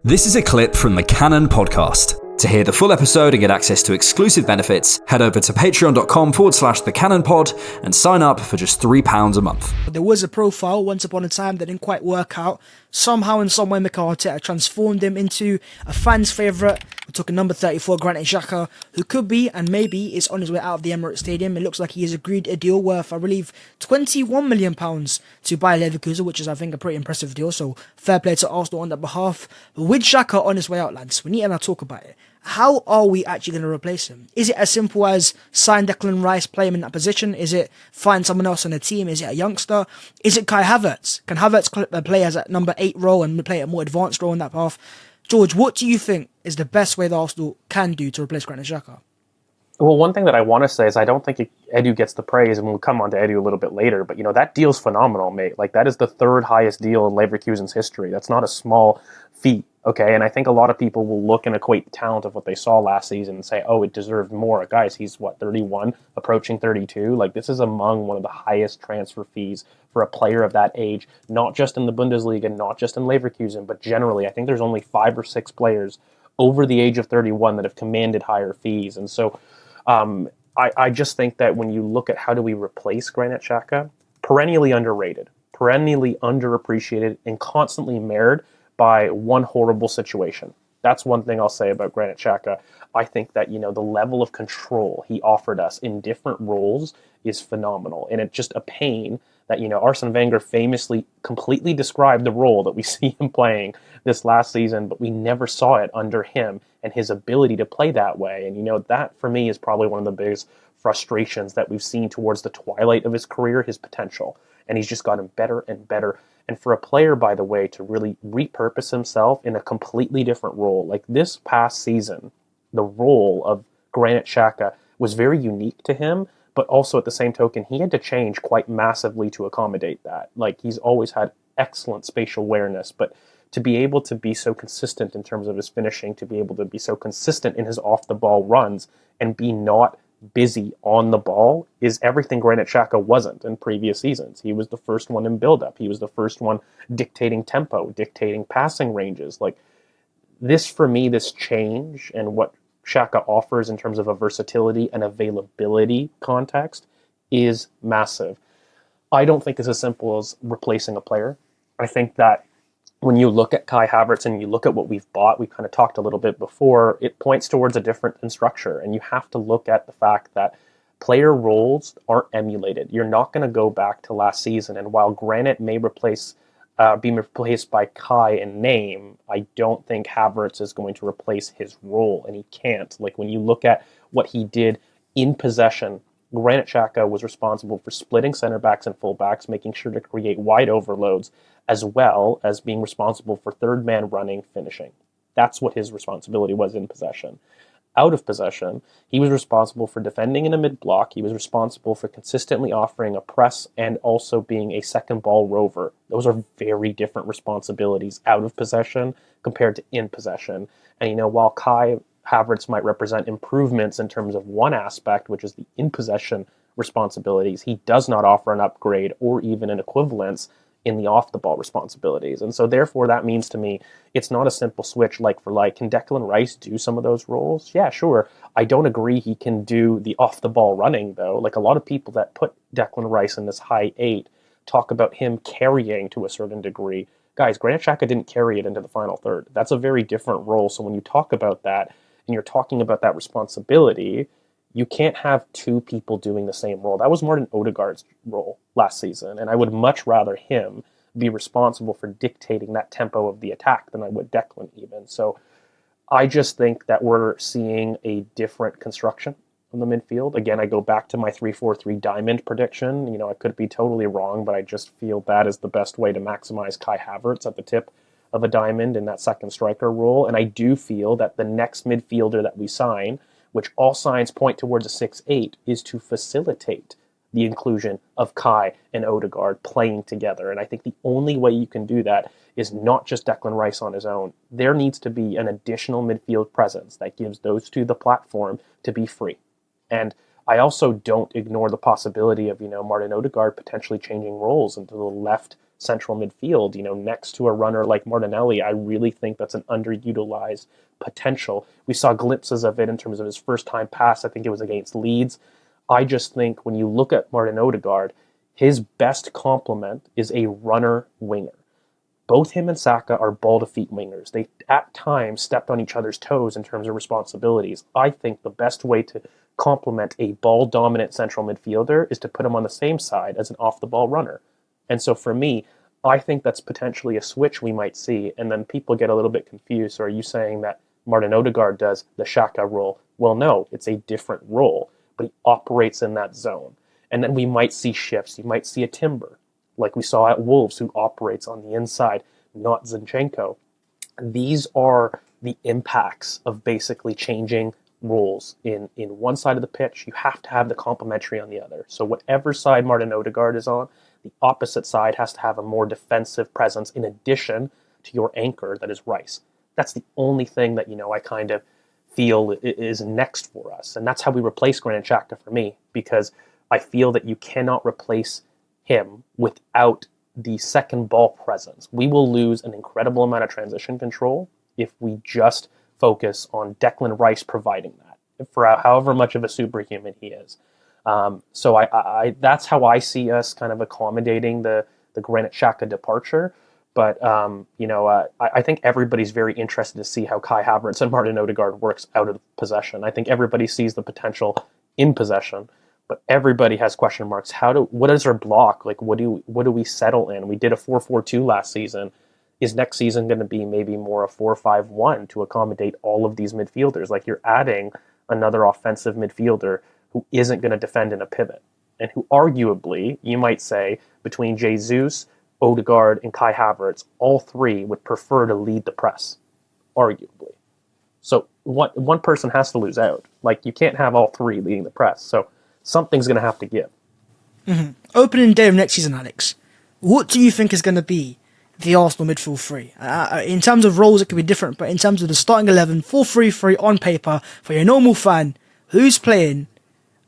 This is a clip from the Cannon podcast. To hear the full episode and get access to exclusive benefits, head over to patreon.com/thecannonpod and sign up for just £3 a month. There was a profile once upon a time that didn't quite work out. Somehow and somewhere Mikel Arteta transformed him into a fan's favourite. We're talking number 34, Granit Xhaka, who could be and maybe is on his way out of the Emirates Stadium. It looks like he has agreed a deal worth, I believe, £21 million to buy Leverkusen, which is, I think, a pretty impressive deal. So fair play to Arsenal on that behalf. But with Xhaka on his way out, lads, we need to now talk about it. How are we actually going to replace him? Is it as simple as sign Declan Rice, play him in that position? Is it find someone else on the team? Is it a youngster? Is it Kai Havertz? Can Havertz play as a number 8 role and play a more advanced role in that path? George, what do you think is the best way that Arsenal can do to replace Granit Xhaka? Well, one thing that I want to say is I don't think Edu gets the praise, and we'll come on to Edu a little bit later, but, that deal's phenomenal, mate. Like, that is the third highest deal in Leverkusen's history. That's not a small feat, okay? And I think a lot of people will look and equate the talent of what they saw last season and say, oh, it deserved more. Guys, he's, 31, approaching 32? Like, this is among one of the highest transfer fees for a player of that age, not just in the Bundesliga, not just in Leverkusen, but generally. I think there's only 5 or 6 players over the age of 31 that have commanded higher fees. And so I just think that when you look at how do we replace Granit Xhaka, perennially underrated, perennially underappreciated, and constantly marred by one horrible situation. That's one thing I'll say about Granit Xhaka. I think that, the level of control he offered us in different roles is phenomenal. And it's just a pain that, Arsene Wenger famously completely described the role that we see him playing this last season, but we never saw it under him and his ability to play that way. And, that for me is probably one of the biggest frustrations that we've seen towards the twilight of his career, his potential. And he's just gotten better and better. And for a player, by the way, to really repurpose himself in a completely different role, like this past season, the role of Granit Xhaka was very unique to him, but also at the same token, he had to change quite massively to accommodate that. Like, he's always had excellent spatial awareness, but to be able to be so consistent in terms of his finishing, to be able to be so consistent in his off-the-ball runs and be not busy on the ball is everything Granit Xhaka wasn't in previous seasons. He was the first one in build-up. He was the first one dictating tempo, dictating passing ranges. Like, this, for me, this change and what Xhaka offers in terms of a versatility and availability context is massive. I don't think it's as simple as replacing a player. I think that when you look at Kai Havertz and you look at what we've bought, we kind of talked a little bit before, it points towards a different structure. And you have to look at the fact that player roles aren't emulated. You're not going to go back to last season. And while Granit may be replaced by Kai in name, I don't think Havertz is going to replace his role, and he can't. Like, when you look at what he did in possession, Granit Xhaka was responsible for splitting center backs and full backs, making sure to create wide overloads, as well as being responsible for third man running, finishing. That's what his responsibility was in possession. Out of possession, he was responsible for defending in a mid-block. He was responsible for consistently offering a press and also being a second ball rover. Those are very different responsibilities out of possession compared to in possession. And, while Kai Havertz might represent improvements in terms of one aspect, which is the in possession responsibilities, he does not offer an upgrade or even an equivalence in the off-the-ball responsibilities. And so therefore that means to me, it's not a simple switch like for like. Can Declan Rice do some of those roles? Yeah, sure. I don't agree he can do the off-the-ball running, though. Like, a lot of people that put Declan Rice in this high 8 talk about him carrying to a certain degree. Guys, Granit Xhaka didn't carry it into the final third. That's a very different role. So when you talk about that, and you're talking about that responsibility, you can't have two people doing the same role. That was Martin Odegaard's role last season, and I would much rather him be responsible for dictating that tempo of the attack than I would Declan even. So I just think that we're seeing a different construction on the midfield. Again, I go back to my 3-4-3 diamond prediction. I could be totally wrong, but I just feel that is the best way to maximize Kai Havertz at the tip of a diamond in that second striker role. And I do feel that the next midfielder that we sign, which all signs point towards a 6-8, is to facilitate the inclusion of Kai and Odegaard playing together. And I think the only way you can do that is not just Declan Rice on his own. There needs to be an additional midfield presence that gives those two the platform to be free. And I also don't ignore the possibility of, Martin Odegaard potentially changing roles into the left central midfield, next to a runner like Martinelli. I really think that's an underutilized potential. We saw glimpses of it in terms of his first time pass. I think it was against Leeds. I just think when you look at Martin Odegaard, his best complement is a runner winger. Both him and Xhaka are ball-to-feet wingers. They, at times, stepped on each other's toes in terms of responsibilities. I think the best way to complement a ball-dominant central midfielder is to put him on the same side as an off-the-ball runner. And so for me, I think that's potentially a switch we might see, and then people get a little bit confused. So are you saying that Martin Odegaard does the Xhaka role? Well, no, it's a different role, but he operates in that zone. And then we might see shifts. You might see a Timber, like we saw at Wolves, who operates on the inside, not Zinchenko. These are the impacts of basically changing roles. In one side of the pitch, you have to have the complementary on the other. So whatever side Martin Odegaard is on, the opposite side has to have a more defensive presence in addition to your anchor that is Rice. That's the only thing that, I kind of feel is next for us. And that's how we replace Granit Xhaka for me, because I feel that you cannot replace him without the second ball presence. We will lose an incredible amount of transition control if we just focus on Declan Rice providing that, for however much of a superhuman he is. So I that's how I see us kind of accommodating the Granit Xhaka departure. But I think everybody's very interested to see how Kai Havertz and Martin Odegaard works out of possession. I think everybody sees the potential in possession, but everybody has question marks. What is our block? Like, what do we settle in? We did a 4-4-2 last season. Is next season going to be maybe more a 4-5-1 to accommodate all of these midfielders? Like, you're adding another offensive midfielder who isn't going to defend in a pivot, and who arguably, you might say, between Jesus, Odegaard, and Kai Havertz, all three would prefer to lead the press, arguably. So one person has to lose out. Like, you can't have all three leading the press. So something's going to have to give. Mm-hmm. Opening day of next season, Alex, what do you think is going to be the Arsenal midfield three? In terms of roles, it could be different, but in terms of the starting 11, 4-3-3 on paper, for your normal fan, who's playing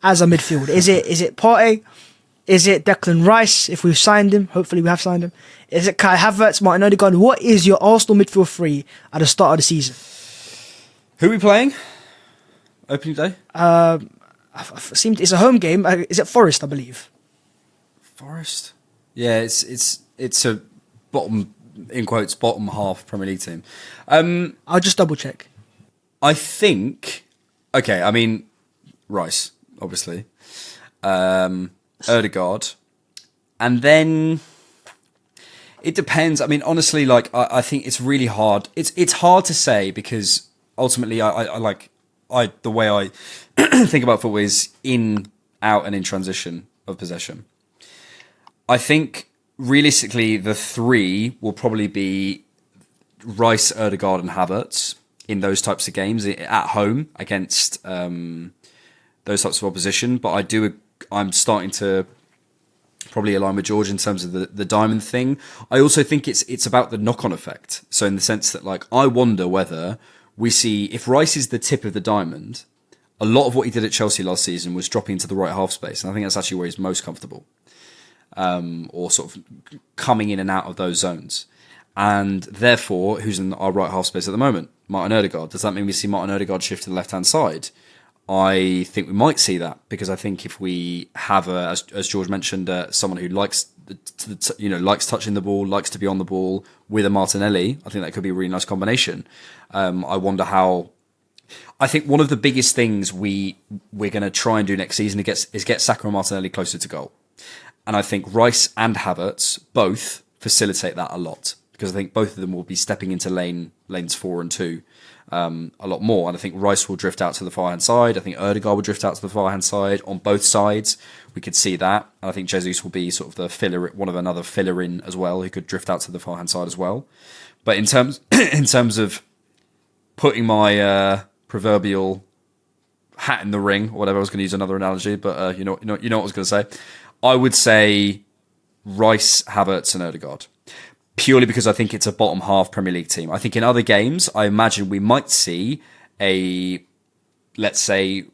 as a midfield? Is it Partey? Is it Declan Rice, if we've signed him? Hopefully we have signed him. Is it Kai Havertz, Martin Odegaard? What is your Arsenal midfield three at the start of the season? Who are we playing? Opening day? It's a home game. Is it Forest, I believe? Forest? Yeah, it's a bottom, in quotes, bottom half Premier League team. I'll just double check. I think, okay, I mean, Rice, obviously. Odegaard, and then it depends. I mean, honestly, like I think it's really hard. It's hard to say, because ultimately, the way I think about football is in, out, and in transition of possession. I think realistically, the three will probably be Rice, Odegaard, and Havertz in those types of games at home against those types of opposition. But I'm starting to probably align with George in terms of the diamond thing. I also think it's about the knock-on effect. So in the sense that, like, I wonder whether we see, if Rice is the tip of the diamond, a lot of what he did at Chelsea last season was dropping into the right half space. And I think that's actually where he's most comfortable. Or sort of coming in and out of those zones. And therefore, who's in our right half space at the moment? Martin Odegaard. Does that mean we see Martin Odegaard shift to the left-hand side? I think we might see that, because I think if we have, as George mentioned, someone who likes touching the ball, likes to be on the ball with a Martinelli, I think that could be a really nice combination. I wonder how. I think one of the biggest things we're going to try and do next season is get Saka and Martinelli closer to goal, and I think Rice and Havertz both facilitate that a lot, because I think both of them will be stepping into lanes 4 and 2. A lot more, and I think Rice will drift out to the far hand side. I think Odegaard will drift out to the far hand side. On both sides, we could see that. And I think Jesus will be sort of the filler, another filler in as well, who could drift out to the far hand side as well. But in terms of putting my proverbial hat in the ring, or whatever, I was going to use another analogy, but you know what I was going to say. I would say Rice, Havertz, and Odegaard. Purely because I think it's a bottom half Premier League team. I think in other games, I imagine we might see let's say,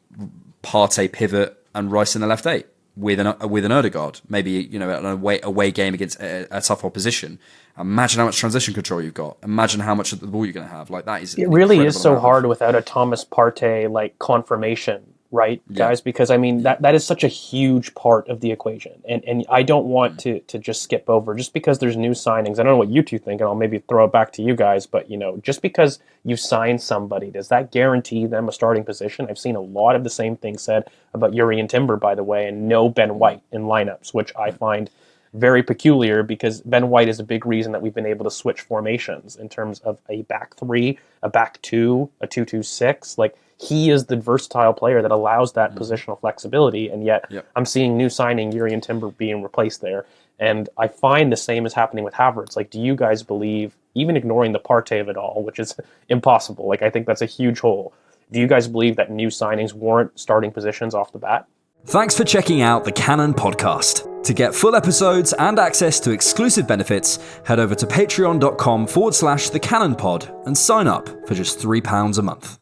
Partey pivot and Rice in the left 8. with an Odegaard, maybe, you know, an away game against a tough opposition. Imagine how much transition control you've got. Imagine how much of the ball you're going to have. Like, that is, it really is so hard without a Thomas Partey like confirmation, right, guys? Because I mean that is such a huge part of the equation, and I don't want to just skip over just because there's new signings. I don't know what you two think, and I'll maybe throw it back to you guys. But you know, just because you sign somebody, does that guarantee them a starting position? I've seen a lot of the same things said about Yuri and Timber, by the way, and no Ben White in lineups, which I find very peculiar because Ben White is a big reason that we've been able to switch formations in terms of a back three, a back two, a 2-2-6. Like, he is the versatile player that allows that positional flexibility, and yet I'm seeing new signing Yuri and Timber being replaced there. And I find the same is happening with Havertz. Like, do you guys believe, even ignoring the Partey of it all, which is impossible, like I think that's a huge hole, do you guys believe that new signings warrant starting positions off the bat? Thanks for checking out the Cannon Podcast. To get full episodes and access to exclusive benefits, head over to patreon.com/thecannonpod and sign up for just £3 a month.